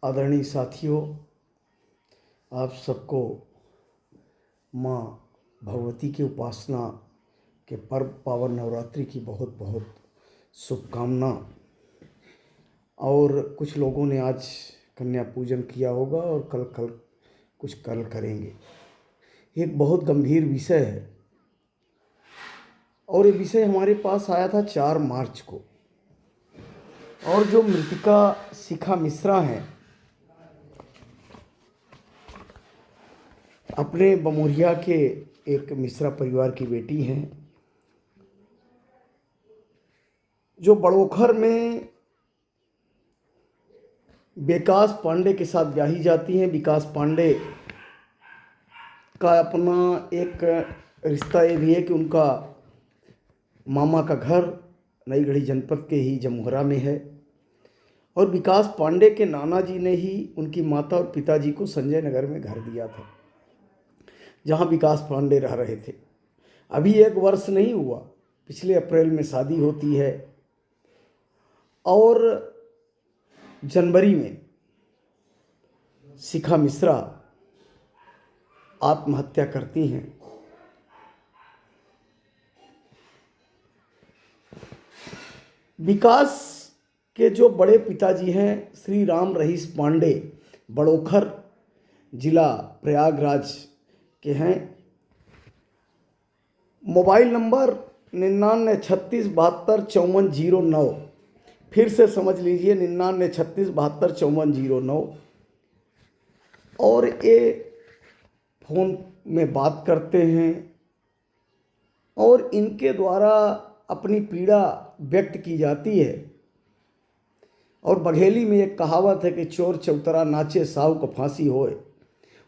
आदरणीय साथियों, आप सबको माँ भगवती की उपासना के पर्व पावन नवरात्रि की बहुत बहुत शुभकामना। और कुछ लोगों ने आज कन्या पूजन किया होगा और कल करेंगे। एक बहुत गंभीर विषय है और ये विषय हमारे पास आया था 4 मार्च को। और जो मृतिका शिखा मिश्रा हैं, अपने बमोरिया के एक मिश्रा परिवार की बेटी हैं, जो बड़ोखर में विकास पांडे के साथ ब्याही जाती हैं। विकास पांडे का अपना एक रिश्ता ये भी है कि उनका मामा का घर नईगढ़ी जनपद के ही जमुहरा में है और विकास पांडे के नाना जी ने ही उनकी माता और पिताजी को संजय नगर में घर दिया था, जहां विकास पांडे रह रहे थे। अभी 1 वर्ष नहीं हुआ, पिछले अप्रैल में शादी होती है और जनवरी में शिखा मिश्रा आत्महत्या करती हैं। विकास के जो बड़े पिताजी हैं श्री राम रहीश पांडे, बड़ोखर जिला प्रयागराज के हैं। मोबाइल नंबर 9936725409, फिर से समझ लीजिए 9936725409। और ये फ़ोन में बात करते हैं और इनके द्वारा अपनी पीड़ा व्यक्त की जाती है। और बघेली में एक कहावत है कि चोर चौतरा नाचे साहू को फांसी होए।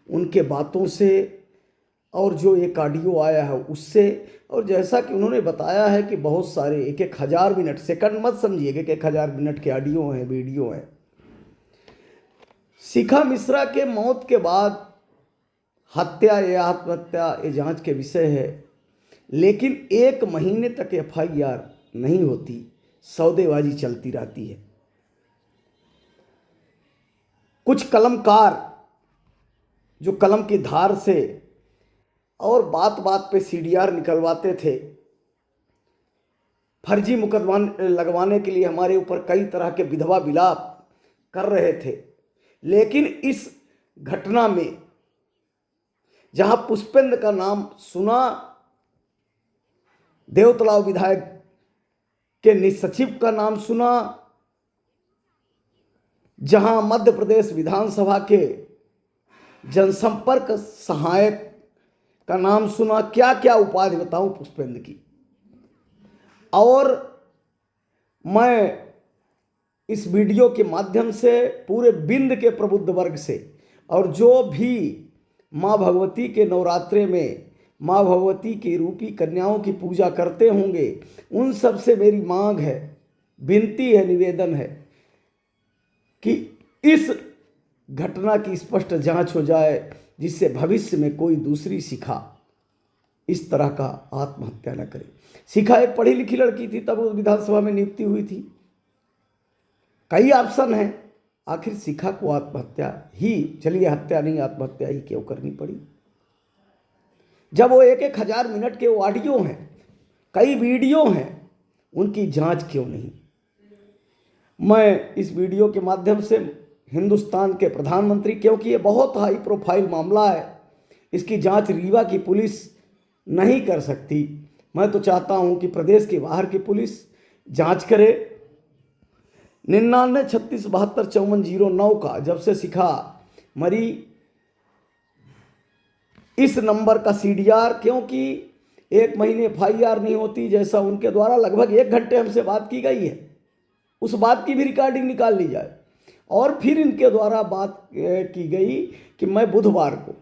उनके बातों से और जो एक ऑडियो आया है उससे, और जैसा कि उन्होंने बताया है कि बहुत सारे 1,000 मिनट, सेकंड मत समझिए कि 1,000 मिनट के ऑडियो हैं, वीडियो हैं। शिखा मिश्रा के मौत के बाद हत्या या आत्महत्या ये जांच के विषय है, लेकिन 1 महीने तक FIR नहीं होती, सौदेबाजी चलती रहती है। कुछ कलमकार जो कलम की धार से और बात बात पे CDR निकलवाते थे, फर्जी मुकदमा लगवाने के लिए हमारे ऊपर कई तरह के विधवा विलाप कर रहे थे। लेकिन इस घटना में जहां पुष्पेंद्र का नाम सुना, देवतलाव विधायक के निसचिव का नाम सुना, जहां मध्य प्रदेश विधानसभा के जनसंपर्क सहायक का नाम सुना, क्या क्या उपाधि बताऊं पुष्पेंद्र की। और मैं इस वीडियो के माध्यम से पूरे बिंद के प्रबुद्ध वर्ग से और जो भी माँ भगवती के नवरात्रे में माँ भगवती की रूपी कन्याओं की पूजा करते होंगे, उन सब से मेरी मांग है, विनती है, निवेदन है कि इस घटना की स्पष्ट जांच हो जाए, जिससे भविष्य में कोई दूसरी शिखा इस तरह का आत्महत्या न करे। शिखा एक पढ़ी लिखी लड़की थी, तब उस विधानसभा में नियुक्ति हुई थी। कई ऑप्शन हैं, आखिर शिखा को आत्महत्या ही, चलिए हत्या नहीं आत्महत्या ही क्यों करनी पड़ी? जब वो 1,000 मिनट के वो ऑडियो हैं, कई वीडियो हैं, उनकी जांच क्यों नहीं? मैं इस वीडियो के माध्यम से हिंदुस्तान के प्रधानमंत्री, क्योंकि ये बहुत हाई प्रोफाइल मामला है, इसकी जांच रीवा की पुलिस नहीं कर सकती। मैं तो चाहता हूं कि प्रदेश के बाहर की पुलिस जांच करे। 9936725409 का जब से शिखा मरी, इस नंबर का CDR, क्योंकि 1 महीने FIR नहीं होती, जैसा उनके द्वारा लगभग 1 घंटे हमसे बात की गई है, उस बात की भी रिकॉर्डिंग निकाल ली जाए। और फिर इनके द्वारा बात की गई कि मैं बुधवार को,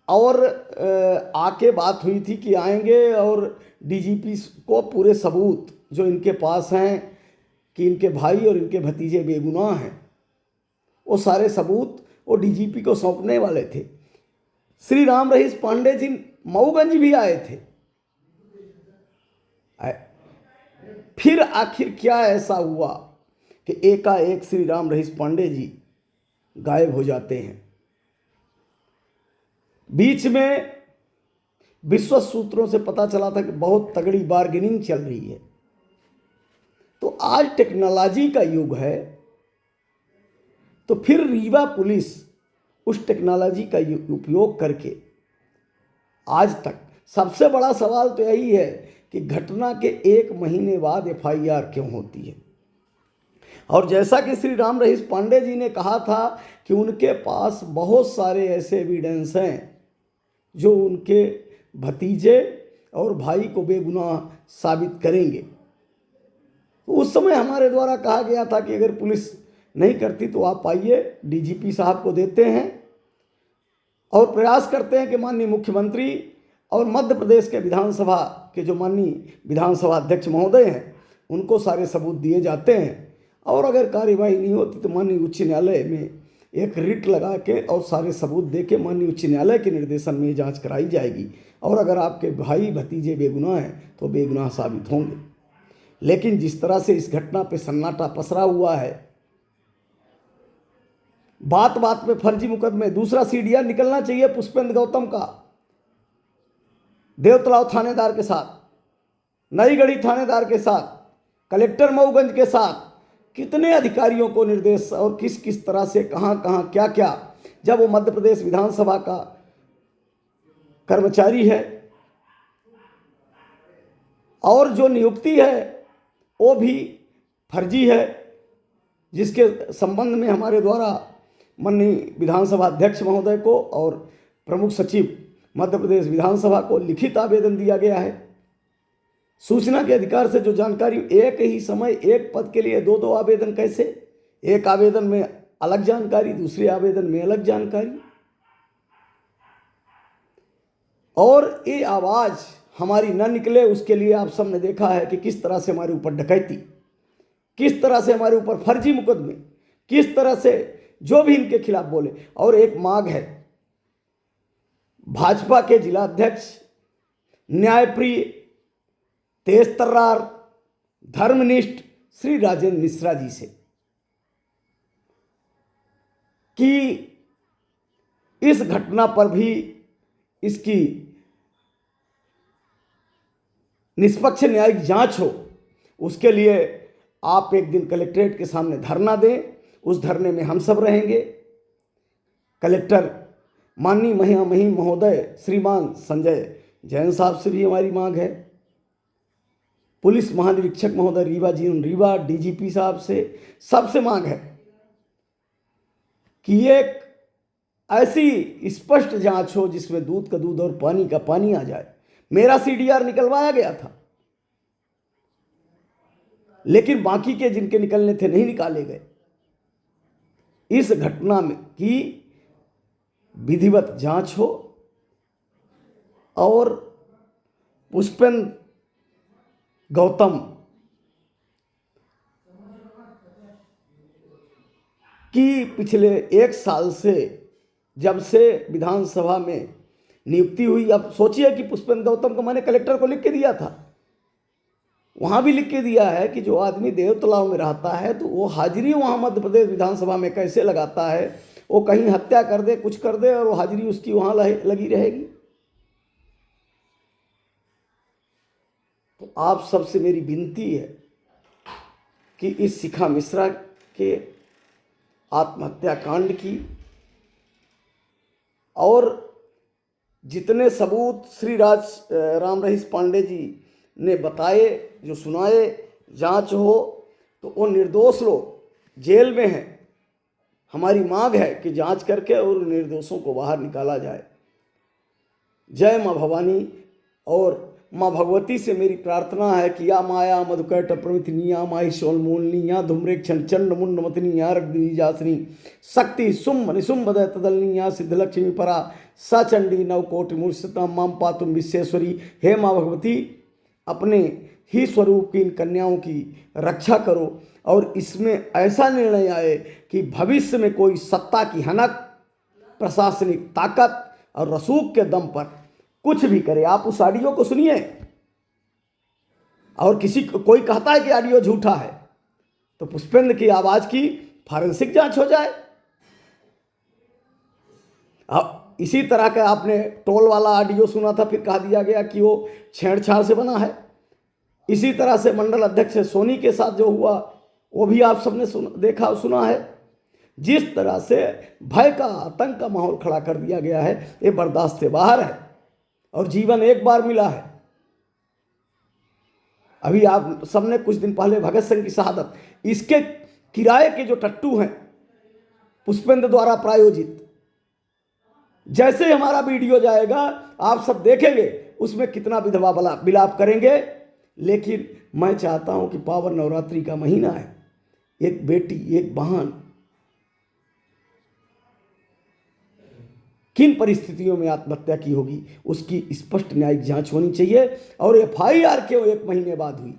और आके बात हुई थी कि आएंगे और DGP को पूरे सबूत जो इनके पास हैं कि इनके भाई और इनके भतीजे बेगुनाह हैं, वो सारे सबूत वो DGP को सौंपने वाले थे। श्री राम रहीश पांडे जी मऊगंज भी आए थे। फिर आखिर क्या ऐसा हुआ कि एकाएक श्री राम रहीस पांडे जी गायब हो जाते हैं। बीच में विश्वस्त सूत्रों से पता चला था कि बहुत तगड़ी बार्गेनिंग चल रही है। तो आज टेक्नोलॉजी का युग है, तो फिर रीवा पुलिस उस टेक्नोलॉजी का उपयोग करके आज तक, सबसे बड़ा सवाल तो यही है कि घटना के 1 महीने बाद एफआईआर क्यों होती है। और जैसा कि श्री राम रहीस पांडे जी ने कहा था कि उनके पास बहुत सारे ऐसे एविडेंस हैं जो उनके भतीजे और भाई को बेगुनाह साबित करेंगे। उस समय हमारे द्वारा कहा गया था कि अगर पुलिस नहीं करती तो आप आइए, डीजीपी साहब को देते हैं और प्रयास करते हैं कि माननीय मुख्यमंत्री और मध्य प्रदेश के विधानसभा के जो माननीय विधानसभा अध्यक्ष महोदय हैं उनको सारे सबूत दिए जाते हैं। और अगर कार्यवाही नहीं होती तो माननीय उच्च न्यायालय में एक रिट लगा के और सारे सबूत दे के माननीय उच्च न्यायालय के निर्देशन में जांच कराई जाएगी। और अगर आपके भाई भतीजे बेगुनाह हैं तो बेगुनाह साबित होंगे। लेकिन जिस तरह से इस घटना पे सन्नाटा पसरा हुआ है, बात बात में फर्जी मुकदमे, दूसरा सीडीआर निकलना चाहिए पुष्पेंद्र गौतम का देवतलाव थानेदार के साथ, नईगढ़ी थानेदार के साथ, कलेक्टर मऊगंज के साथ, कितने अधिकारियों को निर्देश और किस किस तरह से कहाँ कहाँ क्या क्या, जब वो मध्य प्रदेश विधानसभा का कर्मचारी है और जो नियुक्ति है वो भी फर्जी है, जिसके संबंध में हमारे द्वारा माननीय विधानसभा अध्यक्ष महोदय को और प्रमुख सचिव मध्य प्रदेश विधानसभा को लिखित आवेदन दिया गया है। सूचना के अधिकार से जो जानकारी, एक ही समय एक पद के लिए 2-2 आवेदन कैसे, एक आवेदन में अलग जानकारी, दूसरे आवेदन में अलग जानकारी। और ये आवाज़ हमारी न निकले उसके लिए आप सबने देखा है कि किस तरह से हमारे ऊपर डकैती, किस तरह से हमारे ऊपर फर्जी मुकदमे, किस तरह से जो भी इनके खिलाफ बोले। और एक मांग है भाजपा के जिला अध्यक्ष, न्यायप्रिय, तेज तर्रार, धर्मनिष्ठ श्री राजेंद्र मिश्रा जी से कि इस घटना पर भी इसकी निष्पक्ष न्यायिक जांच हो। उसके लिए आप एक दिन कलेक्ट्रेट के सामने धरना दें, उस धरने में हम सब रहेंगे। कलेक्टर माननीय महिम महोदय श्रीमान संजय जैन साहब से भी हमारी मांग है, पुलिस महानिरीक्षक महोदय रीवा जी रीवा, डीजीपी साहब से, सबसे मांग है कि एक ऐसी स्पष्ट जांच हो जिसमें दूध का दूध और पानी का पानी आ जाए। मेरा सीडीआर निकलवाया गया था, लेकिन बाकी के जिनके निकलने थे नहीं निकाले गए। इस घटना में की विधिवत जांच हो और पुष्पेंद्र गौतम की पिछले 1 साल से जब से विधानसभा में नियुक्ति हुई, अब सोचिए कि पुष्पेंद्र गौतम को मैंने कलेक्टर को लिख के दिया था, वहाँ भी लिख के दिया है कि जो आदमी देवतलाव में रहता है तो वो हाजिरी वहाँ मध्य प्रदेश विधानसभा में कैसे लगाता है, वो कहीं हत्या कर दे, कुछ कर दे और वो हाजिरी उसकी वहाँ लगी रहेगी। तो आप सबसे मेरी विनती है कि इस शिखा मिश्रा के आत्महत्या कांड की और जितने सबूत श्री राम रहीस पांडे जी ने बताए, जो सुनाए, जांच हो तो वो निर्दोष लोग जेल में हैं। हमारी मांग है कि जांच करके और निर्दोषों को बाहर निकाला जाए। जय माँ भवानी। और माँ भगवती से मेरी प्रार्थना है कि या माया मधुकैट प्रमिथिनी, या माही शोलमूलनी, या धूम्रेक्षण चंड मुंड मतनी, या रग्निजासनी, शक्ति सुम्भ निशुम्भ दय तदलनी, या सिद्धलक्ष्मी परा सचंडी नवकोटि मूर्छिता माम पातुम विश्वेश्वरी। हे माँ भगवती, अपने ही स्वरूप की इन कन्याओं की रक्षा करो और इसमें ऐसा निर्णय आए कि भविष्य में कोई सत्ता की हनक, प्रशासनिक ताकत और रसूख के दम पर कुछ भी करे। आप उस ऑडियो को सुनिए, और कोई कहता है कि ऑडियो झूठा है, तो पुष्पेंद्र की आवाज की फॉरेंसिक जांच हो जाए। अब इसी तरह का आपने टोल वाला ऑडियो सुना था, फिर कहा दिया गया कि वो छेड़छाड़ से बना है। इसी तरह से मंडल अध्यक्ष सोनी के साथ जो हुआ वो भी आप सबने देखा और सुना है। जिस तरह से भय का, आतंक का माहौल खड़ा कर दिया गया है, ये बर्दाश्त से बाहर है और जीवन एक बार मिला है। अभी आप सबने कुछ दिन पहले भगत सिंह की शहादत, इसके किराए के जो टट्टू हैं पुष्पेंद्र द्वारा प्रायोजित, जैसे हमारा वीडियो जाएगा आप सब देखेंगे उसमें कितना विधवा विलाप करेंगे। लेकिन मैं चाहता हूं कि पावन नवरात्रि का महीना है, एक बेटी, एक बहन किन परिस्थितियों में आत्महत्या की होगी उसकी स्पष्ट न्यायिक जांच होनी चाहिए। और एफआईआर क्यों 1 महीने बाद हुई,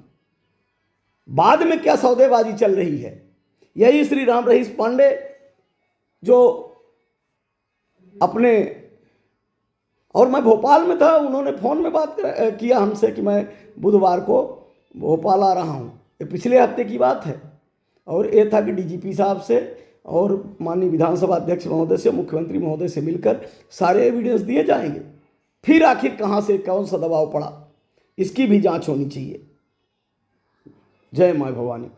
बाद में क्या सौदेबाजी चल रही है। यही श्री राम रहीश पांडे जो अपने, और मैं भोपाल में था, उन्होंने फोन में बात किया हमसे कि मैं बुधवार को भोपाल आ रहा हूँ, ये पिछले हफ्ते की बात है। और ये था कि डीजीपी साहब से और माननीय विधानसभा अध्यक्ष महोदय से, मुख्यमंत्री महोदय से मिलकर सारे एविडेंस दिए जाएंगे। फिर आखिर कहाँ से कौन सा दबाव पड़ा इसकी भी जांच होनी चाहिए। जय माँ भवानी।